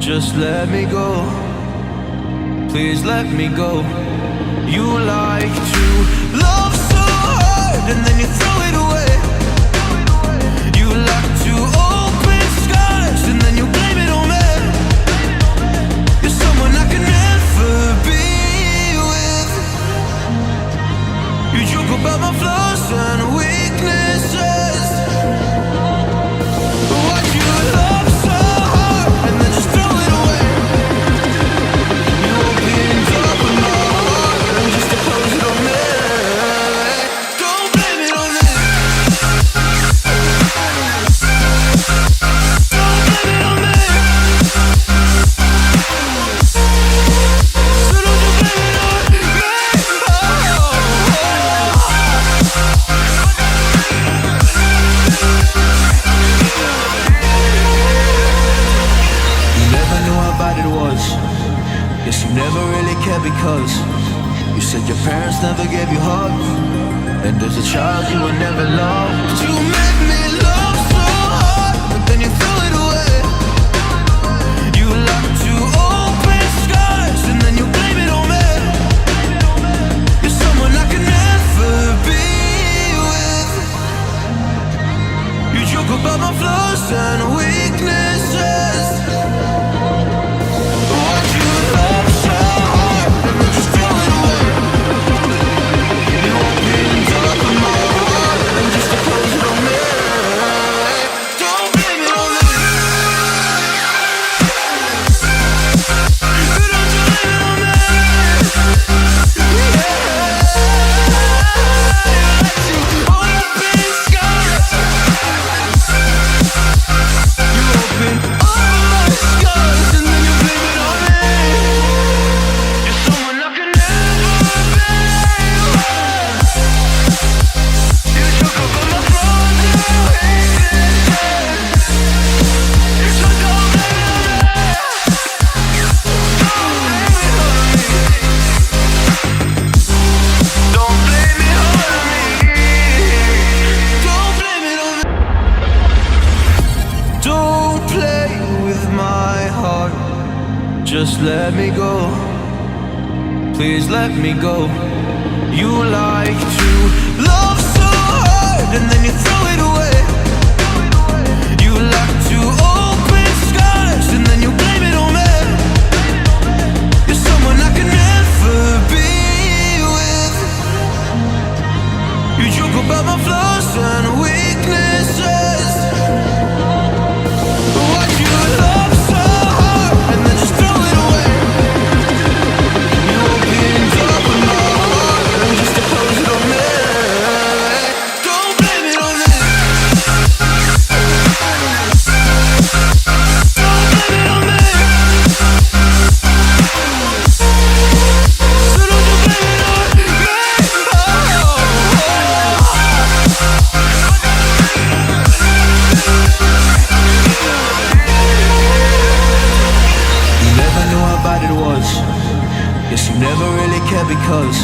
Just let me go, please let me go. You like to love so hard and then you throw it away. You like to open skies and then you blame it on me. You're someone I can never be with. You joke about my flaws and weaknesses. Why'd you love so hard and then just throw it away? You opened up my heart and just to close it on me. Don't blame it on me. Don't blame it on me. So don't you blame it on me. You never knew how bad it was. Guess you never really cared because you said your parents never gave you hugs, and as a child you were never loved. You made me love so hard, but then you threw it away. You like to open skies and then you blame it on me. You're someone I can never be with. You joke about my flaws and weaknesses. Why'd you love so hard and then just throw it away? You opened up my heart and just to close it on me. Don't blame it on me. Don't you blame it on me. Yeah. You open skies. You open all my skies and then you blame it on me. You're someone I can never be with. You joke about my flaws and weaknesses. So don't blame it on me. Don't blame it on me. Don't blame it on me. Don't play with my heart. Just let me go, please let me go. You like to love so hard and then you throw it away. You like to open skies and then you blame it on me. You're someone I can never be with. You joke about my flaws and weaknesses. Why'd you love so hard and then just throw it away? You opened up my heart and just to close it on me. Don't blame it on me. Don't blame it on me. So don't you blame it on me. You never knew how bad it was. Guess you never really cared because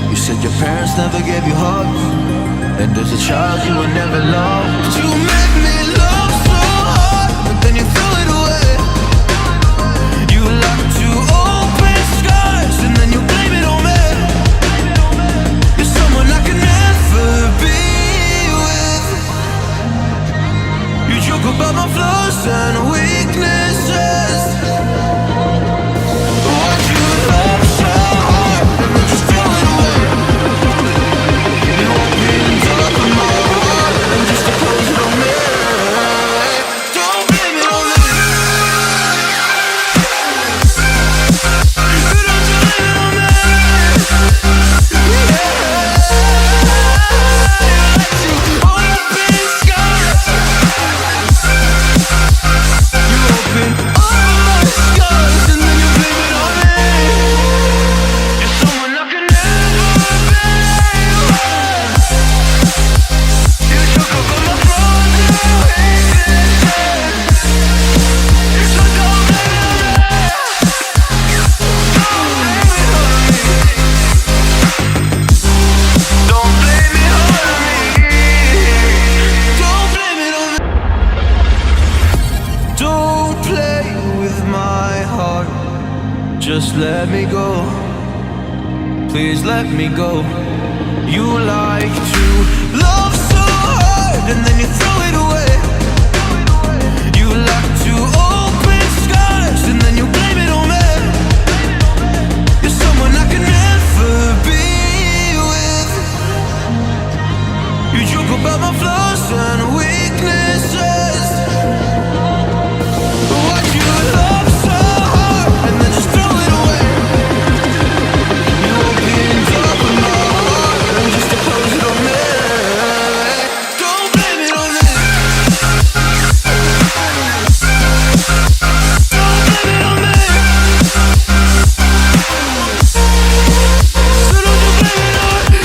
you said your parents never gave you hugs, and as a child you were never loved. You made me love so hard, but then you threw it away. You like to open skies and then you blame it on me. You're someone I can never be with. You joke about my flaws and weaknesses. Why'd you love so hard and then just throw it away? You opened up my heart and just to close it on me. Don't blame it on me. Don't you blame it on me. Yeah. You like to open skies. You open all my Just let me go. Please let me go. You like to love so hard and then you throw it away. You like to open skies and then you blame it on me. You're someone I can never be with. You joke about my flaws and weaknesses. What you love so hard and then just throw it away. You opened up my heart and just to close it on me. Don't blame it on me. Don't blame it on me. So don't you blame it on me.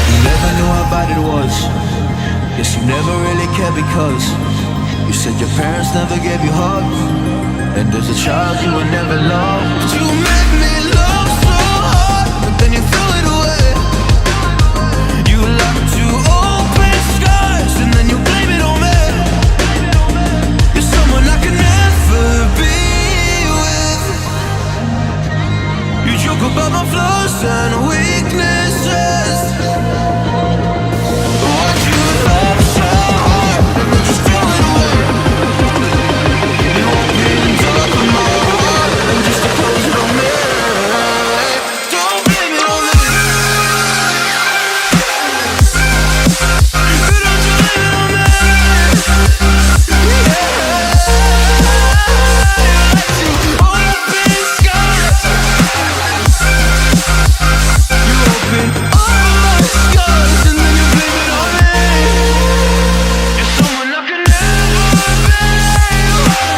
You never knew how bad it was. Guess you never really cared because you said your parents never gave you hugs, and as a child you were never loved. You made me love so hard, but then you threw it away. You like to open skies and then you blame it on me. You're someone I can never be with. You joke about my flaws and weaknesses. What you love so hard and then just throw it away. You opened up my heart and just to close it on me. Don't blame it on me. Don't you blame it on me. Yeah. You like to open skies. You open all my skies and then you blame it on me. You're someone I can never be with.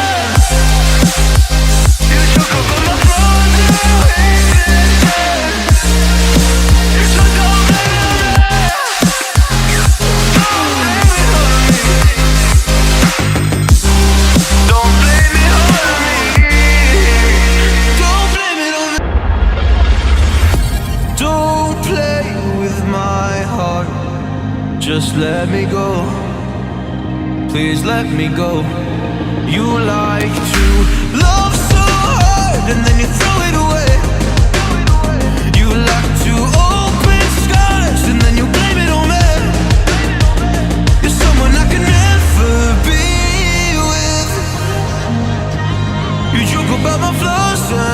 You joke about my flaws and weaknesses. So don't blame it on me. Don't blame it on me. Don't blame it on me. Don't play with my heart. Just let me go. Please let me go. You like to love so hard and then you throw it away. You like to open skies and then you blame it on me. You're someone I can never be with. You joke about my flaws and